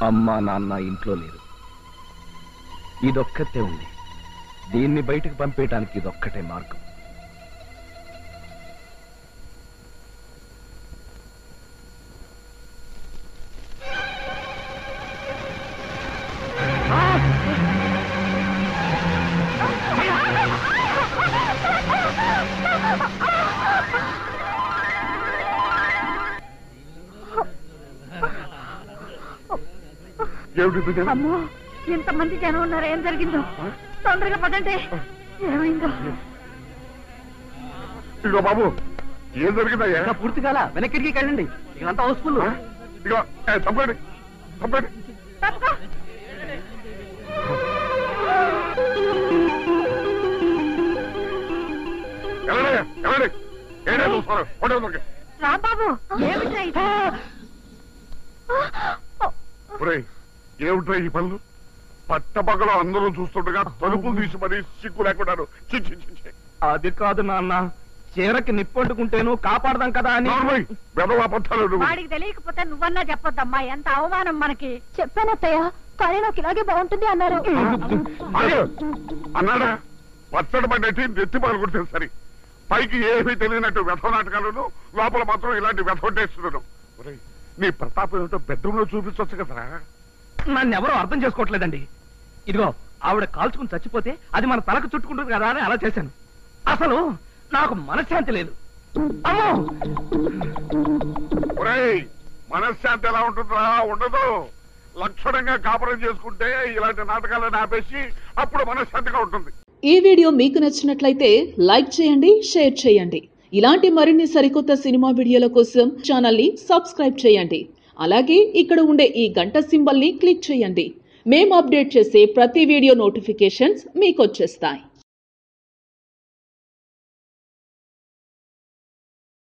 అమ్మా నాన్న ఇంట్లో లేరు. ఇదొక్కటే ఉంది. దీన్ని బయటకు పంపేయటానికి ఇదొక్కటే మార్గం. అమ్మో, ఇంతమంది జనం ఉన్నారు. ఏం జరిగిందో తొందరగా పదండి. ఏమైందో? ఇదిగో బాబు, ఏం జరిగిందయ్యా? పూర్తి కాల వెనక్కి వెళ్ళండి. ఇదంతా హౌస్ఫుల్. ఇదిగో తప్పండి తప్పండి. వెళ్ళండి వెళ్ళండి. ఏడే చూస్తారు హోటల్కి. రాంబాబు, ఏమిటా ఏమిట్రా ఈ పనులు? పట్టపగలు అందరూ చూస్తుండగా తలుపులు తీసి మరీ సిగ్గు లేకున్నాను. అది కాదు నాన్న, చీరకి నిప్పంటుకుంటేను కాపాడదాం కదా అని. వాడికి తెలియకపోతే నువ్వన్నా చెప్పొద్దమ్మా. ఎంత అవమానం మనకి. చెప్పానత్తయ్య, కానీ నాకు ఇలాగే బాగుంటుంది అన్నారు. అన్నాడా? పచ్చడి పడ్డట్టి నెత్తి పగలు కొడితే సరి. పైకి ఏమీ తెలియనట్టు వ్యథ నాటకాలను, లోపల మాత్రం ఇలాంటి వ్యథ టేస్తున్నాను. నీ ప్రతాపం ఏమిటో బెడ్రూమ్ లో చూపించవచ్చు కదరా. నన్ను ఎవరో అర్థం చేసుకోవట్లేదండి. ఇదిగో, ఆవిడ కాల్చుకుని చచ్చిపోతే అది మన తలకు చుట్టుకుంటుంది కదా అని అలా చేశాను. అసలు నాకు మనశ్శాంతి లేదు. మనశ్శాంతి ఎలా ఉంటుందా? ఉండదు. లక్షణంగా కాపురం చేసుకుంటే ఇలాంటి నాటకాలను ఆపేసి అప్పుడు మనశ్శాంతిగా ఉంటుంది. ఈ వీడియో మీకు నచ్చినట్లయితే లైక్ చేయండి, షేర్ చేయండి. ఇలాంటి మరిన్ని సరికొత్త సినిమా వీడియోల కోసం ఛానల్ ని సబ్స్క్రైబ్ చేయండి. అలాగే ఇక్కడ ఉండే ఈ గంట సింబల్ ని క్లిక్ చేయండి. మేము అప్డేట్ చేసే ప్రతి వీడియో నోటిఫికేషన్స్ మీకు వచ్చేస్తాయి.